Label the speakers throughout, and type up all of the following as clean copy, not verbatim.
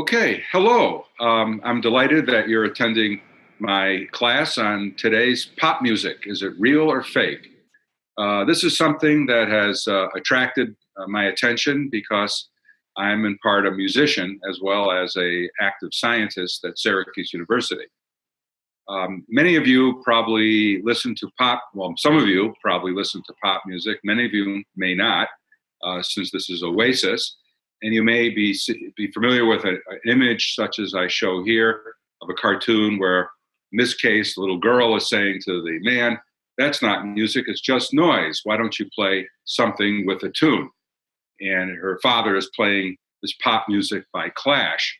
Speaker 1: Okay, hello. I'm delighted that you're attending my class on today's pop music. Is it real or fake? This is something that has attracted my attention because I'm in part a musician as well as a active scientist at Syracuse University. Many of you probably listen to pop. Well, some of you probably listen to pop music. Many of you may not, since this is Oasis. And you may be familiar with an image such as I show here of a cartoon where, in this case, the little girl is saying to the man, "That's not music, it's just noise. Why don't you play something with a tune?" And her father is playing this pop music by Clash.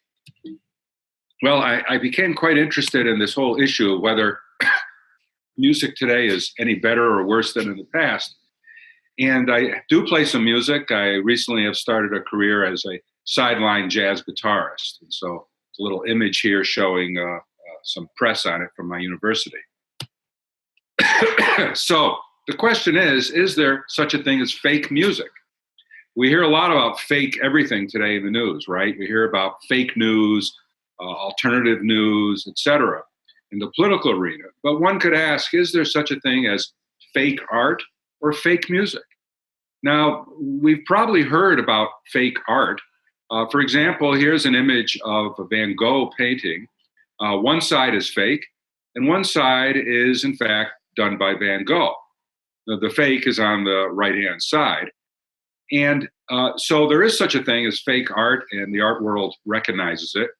Speaker 1: Well, I became quite interested in this whole issue of whether music today is any better or worse than in the past. And I do play some music. I recently have started a career as a sideline jazz guitarist. And so it's a little image here showing some press on it from my university. So the question is there such a thing as fake music? We hear a lot about fake everything today in the news, right? We hear about fake news, alternative news, etc., in the political arena. But one could ask, is there such a thing as fake art or fake music? Now, we've probably heard about fake art. For example, here's an image of a Van Gogh painting. One side is fake, and one side is, in fact, done by Van Gogh. The fake is on the right-hand side. And so there is such a thing as fake art, and the art world recognizes it.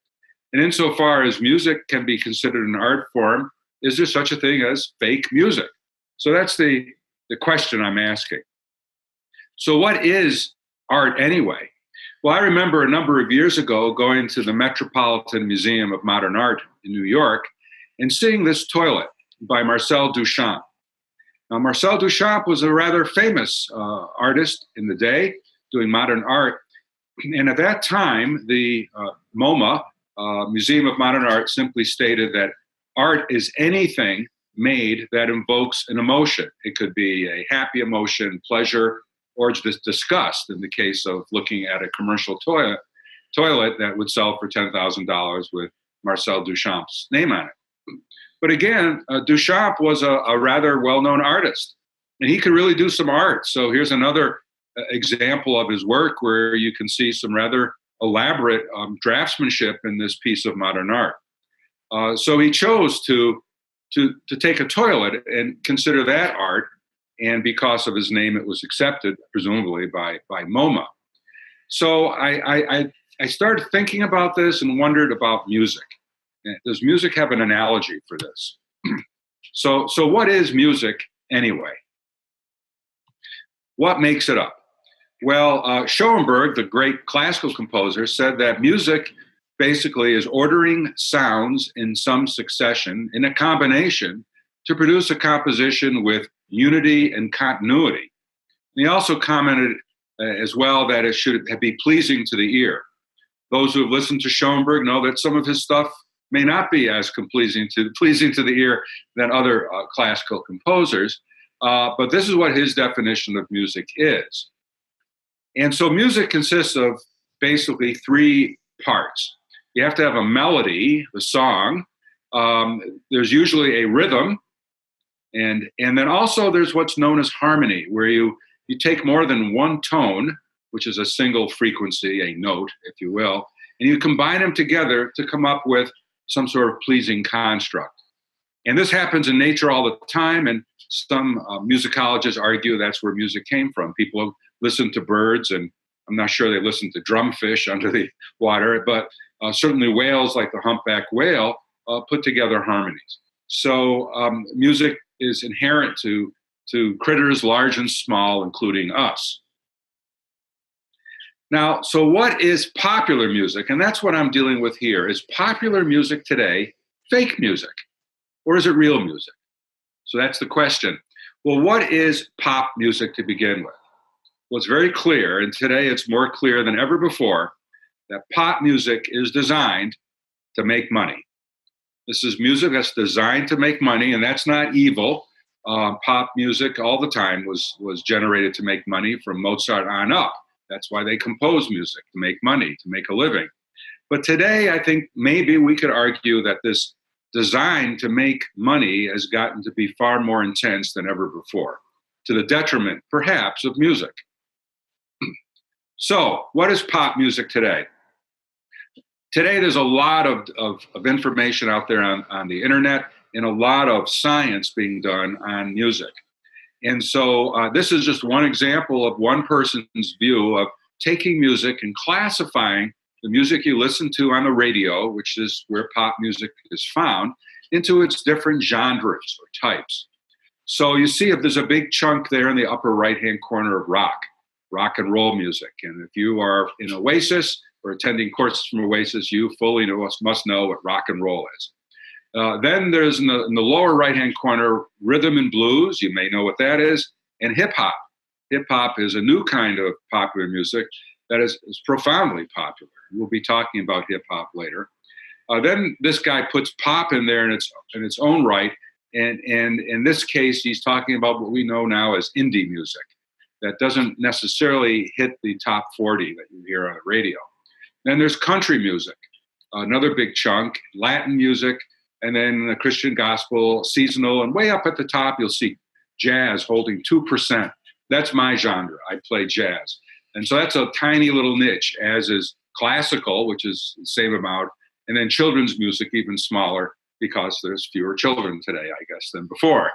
Speaker 1: And insofar as music can be considered an art form, is there such a thing as fake music? So that's the question I'm asking. So what is art anyway? Well, I remember a number of years ago going to the Metropolitan Museum of Modern Art in New York and seeing this toilet by Marcel Duchamp. Now, Marcel Duchamp was a rather famous artist in the day doing modern art. And at that time, the MoMA, Museum of Modern Art, simply stated that art is anything made that invokes an emotion. It could be a happy emotion, pleasure, or just disgust in the case of looking at a commercial toilet that would sell for $10,000 with Marcel Duchamp's name on it. But again, Duchamp was a rather well-known artist, and he could really do some art. So here's another example of his work where you can see some rather elaborate draftsmanship in this piece of modern art. So he chose to take a toilet and consider that art, and because of his name, it was accepted, presumably, by MoMA. So I started thinking about this and wondered about music. Does music have an analogy for this? So what is music anyway? What makes it up? Well, Schoenberg, the great classical composer, said that music basically is ordering sounds in some succession, in a combination, to produce a composition with unity and continuity. And he also commented as well that it should be pleasing to the ear. Those who have listened to Schoenberg know that some of his stuff may not be as pleasing to the ear than other classical composers, but this is what his definition of music is. And so music consists of basically three parts. You have to have a melody, the song. There's usually a rhythm. And then also there's what's known as harmony, where you take more than one tone, which is a single frequency, a note, if you will, and you combine them together to come up with some sort of pleasing construct. And this happens in nature all the time, and some musicologists argue that's where music came from. People listen to birds, and I'm not sure they listen to drumfish under the water, but certainly whales like the humpback whale put together harmonies. So music is inherent to critters large and small, including us. Now, so what is popular music? And that's what I'm dealing with here. Is popular music today fake music, or is it real music? So that's the question. Well, what is pop music to begin with? Well, it's very clear, and today it's more clear than ever before, that pop music is designed to make money. This is music that's designed to make money, and that's not evil. Pop music all the time was generated to make money from Mozart on up. That's why they compose music, to make money, to make a living. But today, I think maybe we could argue that this design to make money has gotten to be far more intense than ever before, to the detriment, perhaps, of music. So, what is pop music today? Today, there's a lot of information out there on the internet and a lot of science being done on music. And so this is just one example of one person's view of taking music and classifying the music you listen to on the radio, which is where pop music is found, into its different genres or types. So you see if there's a big chunk there in the upper right-hand corner of rock and roll music. And if you are in Oasis or attending courses from Oasis, you fully must know what rock and roll is. Then there's in the lower right-hand corner, rhythm and blues. You may know what that is. And hip-hop. Hip-hop is a new kind of popular music that is profoundly popular. We'll be talking about hip-hop later. Then this guy puts pop in there in its own right. And in this case, he's talking about what we know now as indie music. That doesn't necessarily hit the top 40 that you hear on the radio. Then there's country music, another big chunk, Latin music, and then the Christian gospel, seasonal, and way up at the top, you'll see jazz holding 2%. That's my genre. I play jazz. And so that's a tiny little niche, as is classical, which is the same amount, and then children's music, even smaller, because there's fewer children today, I guess, than before.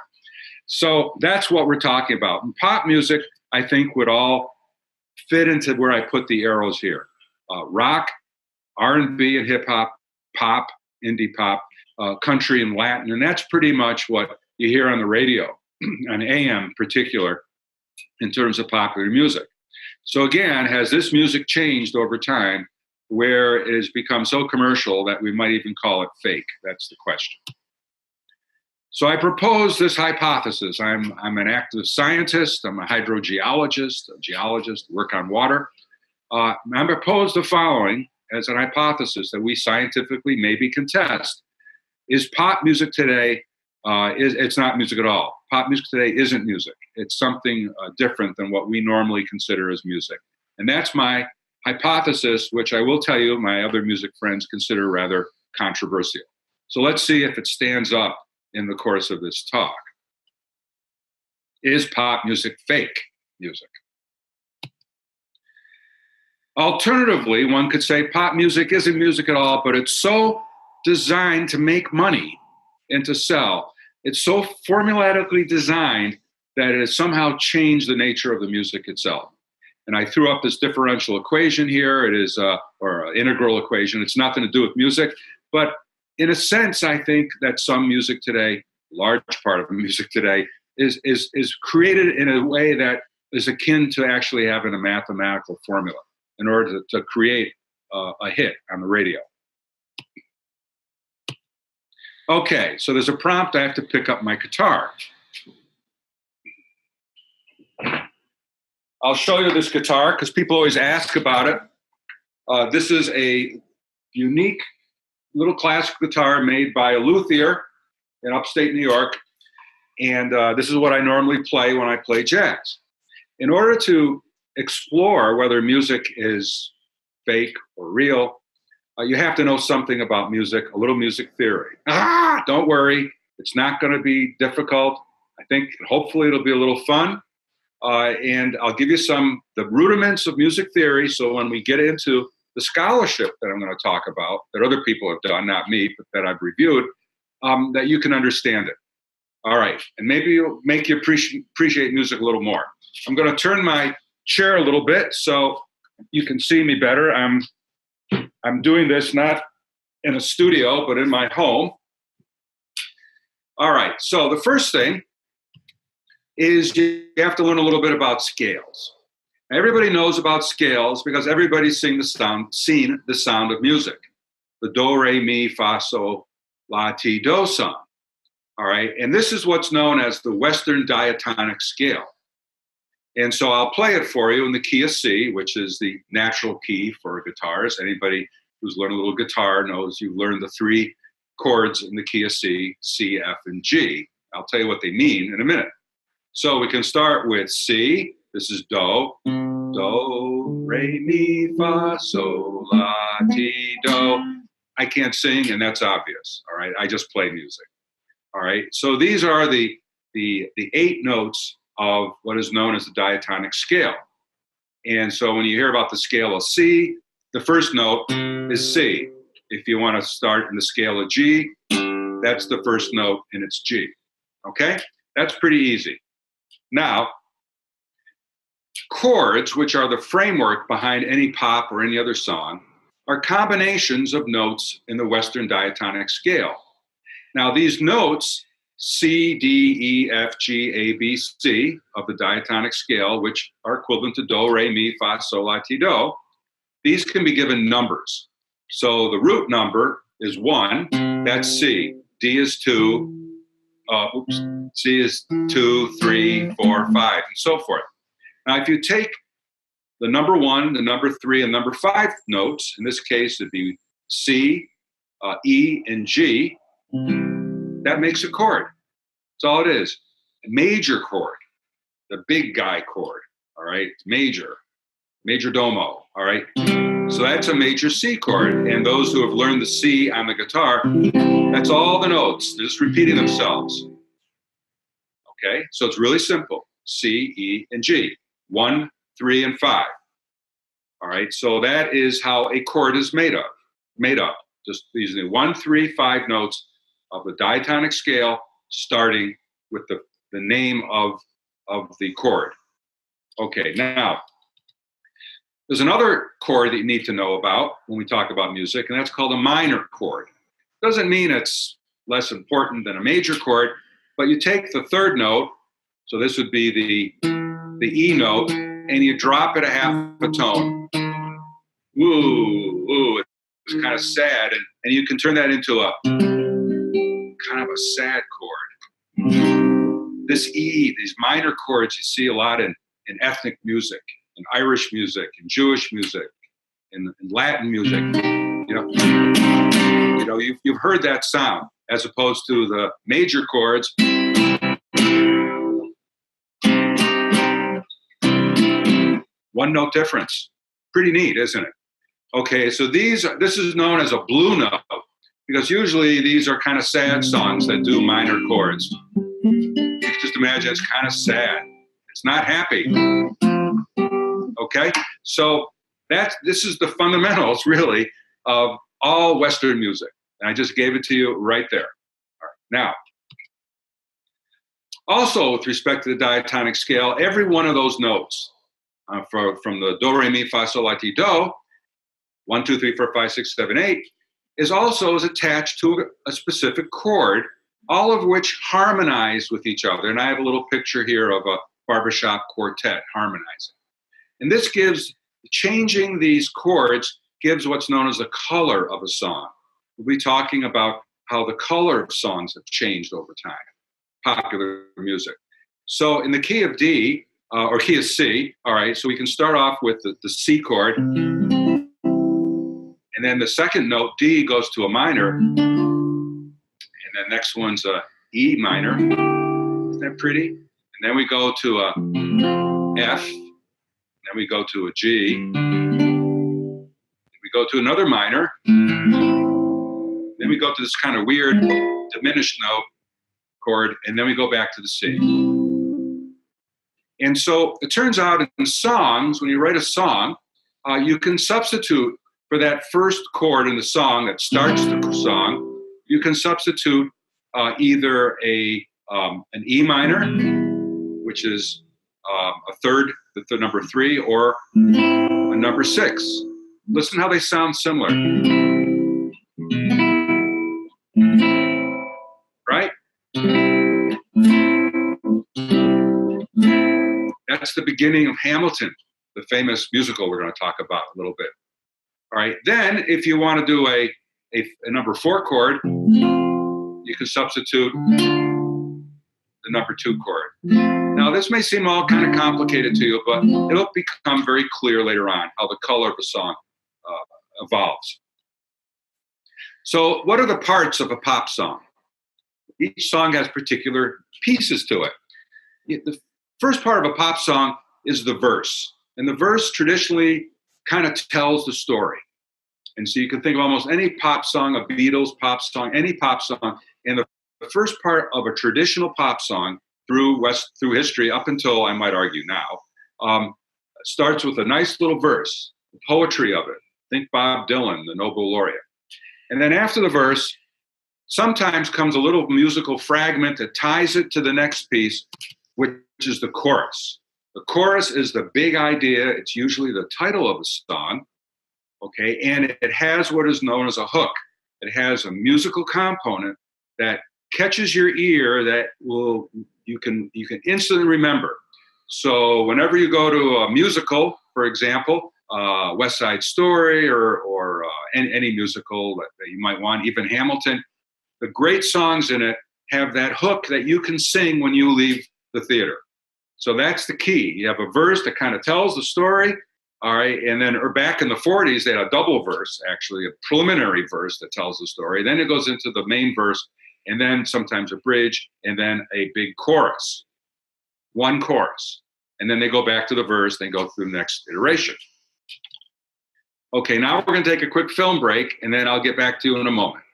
Speaker 1: So that's what we're talking about. And pop music, I think, would all fit into where I put the arrows here. Rock, R&B and hip-hop, pop, indie pop, country and Latin, and that's pretty much what you hear on the radio, on AM in particular, in terms of popular music. So again, has this music changed over time where it has become so commercial that we might even call it fake? That's the question. So I propose this hypothesis. I'm an active scientist. I'm a hydrogeologist, a geologist, work on water. I propose the following as an hypothesis that we scientifically maybe contest. Is pop music today, it's not music at all. Pop music today isn't music. It's something different than what we normally consider as music. And that's my hypothesis, which I will tell you my other music friends consider rather controversial. So let's see if it stands up in the course of this talk. Is pop music fake music? Alternatively, one could say pop music isn't music at all, but it's so designed to make money and to sell. It's so formulaically designed that it has somehow changed the nature of the music itself. And I threw up this differential equation here. It is, or an integral equation. It's nothing to do with music. But in a sense, I think that some music today, large part of the music today, is created in a way that is akin to actually having a mathematical formula in order to create a hit on the radio. Okay, so there's a prompt. I have to pick up my guitar. I'll show you this guitar because people always ask about it. This is a unique little classic guitar made by a luthier in upstate New York. And this is what I normally play when I play jazz. In order to explore whether music is fake or real, you have to know something about music, a little music theory. Don't worry, it's not going to be difficult. I think hopefully it'll be a little fun. And I'll give you the rudiments of music theory, so when we get into the scholarship that I'm going to talk about, that other people have done, not me, but that I've reviewed, that you can understand it. All right, and maybe it'll make you appreciate music a little more. I'm going to turn my chair a little bit so you can see me better. I'm doing this not in a studio, but in my home. All right, so the first thing is you have to learn a little bit about scales. Everybody knows about scales because everybody's seen the sound of music. The do, re, mi, fa, sol, la, ti, do song. All right, and this is what's known as the Western diatonic scale. And so I'll play it for you in the key of C, which is the natural key for guitars. Anybody who's learned a little guitar knows you learn the three chords in the key of C, C, F, and G. I'll tell you what they mean in a minute. So we can start with C. This is do, do, re, mi, fa, sol, la, ti, do. I can't sing, and that's obvious. All right, I just play music. All right, so these are the 8 notes of what is known as the diatonic scale. And so when you hear about the scale of C, the first note is C. If you want to start in the scale of G, that's the first note, and it's G. Okay, that's pretty easy. Now, chords, which are the framework behind any pop or any other song, are combinations of notes in the Western diatonic scale. Now, these notes, C, D, E, F, G, A, B, C, of the diatonic scale, which are equivalent to do, re, mi, fa, sol, la, ti, do, these can be given numbers. So the root number is 1, that's C. D is 2, C is 2, 3, 4, 5, and so forth. Now, if you take the number 1, the number 3, and number 5 notes, in this case, it'd be C, E, and G, that makes a chord. That's all it is. A major chord, the big guy chord, all right? Major domo, all right? So that's a major C chord. And those who have learned the C on the guitar, that's all the notes. They're just repeating themselves. Okay, so it's really simple. C, E, and G. 1, 3, and 5. All right, so that is how a chord is made up. Just these are the 1, 3, 5 notes of the diatonic scale, starting with the name of the chord. Okay, now, there's another chord that you need to know about when we talk about music, and that's called a minor chord. Doesn't mean it's less important than a major chord, but you take the third note, so this would be the E note, and you drop it a half a tone. Ooh, it's kind of sad, and you can turn that into a kind of a sad chord. This E, these minor chords you see a lot in ethnic music, in Irish music, in Jewish music, in Latin music. You've heard that sound, as opposed to the major chords. One note difference. Pretty neat, isn't it? Okay, so this is known as a blue note, because usually these are kind of sad songs that do minor chords. You can just imagine it's kind of sad. It's not happy. Okay, so this is the fundamentals, really, of all Western music. And I just gave it to you right there. All right, now, also with respect to the diatonic scale, every one of those notes, from the do, re, mi, fa, sol, la, ti, do, 1, 2, 3, 4, 5, 6, 7, 8, is attached to a specific chord, all of which harmonize with each other. And I have a little picture here of a barbershop quartet harmonizing. And this changing these chords gives what's known as the color of a song. We'll be talking about how the color of songs have changed over time, popular music. So in the key of D, or key of C, all right, so we can start off with the C chord, and then the second note, D, goes to a minor, and the next one's a E minor. Isn't that pretty? And then we go to a F, then we go to a G, we go to another minor, then we go to this kind of weird diminished note chord, and then we go back to the C. And so it turns out in songs, when you write a song, you can substitute for that first chord in the song that starts the song, you can substitute either an E minor, which is the number 3, or a number 6. Listen how they sound similar. Right? That's the beginning of Hamilton, the famous musical we're going to talk about a little bit. All right. Then, if you want to do a number 4 chord, you can substitute the number 2 chord. Now, this may seem all kind of complicated to you, but it'll become very clear later on how the color of a song evolves. So, what are the parts of a pop song? Each song has particular pieces to it. The first part of a pop song is the verse. And the verse traditionally kind of tells the story. And so you can think of almost any pop song, a Beatles pop song, any pop song. And the first part of a traditional pop song through history up until, I might argue now, starts with a nice little verse, the poetry of it. Think Bob Dylan, the Nobel laureate. And then after the verse, sometimes comes a little musical fragment that ties it to the next piece, which is the chorus. The chorus is the big idea. It's usually the title of the song. Okay, and it has what is known as a hook. It has a musical component that catches your ear that you can instantly remember. So whenever you go to a musical, for example, West Side Story or any musical that you might want, even Hamilton, the great songs in it have that hook that you can sing when you leave the theater. So that's the key. You have a verse that kind of tells the story. All right, and then or back in the 40s, they had a double verse, actually, a preliminary verse that tells the story. Then it goes into the main verse, and then sometimes a bridge, and then a big chorus, one chorus. And then they go back to the verse, then go through the next iteration. Okay, now we're going to take a quick film break, and then I'll get back to you in a moment.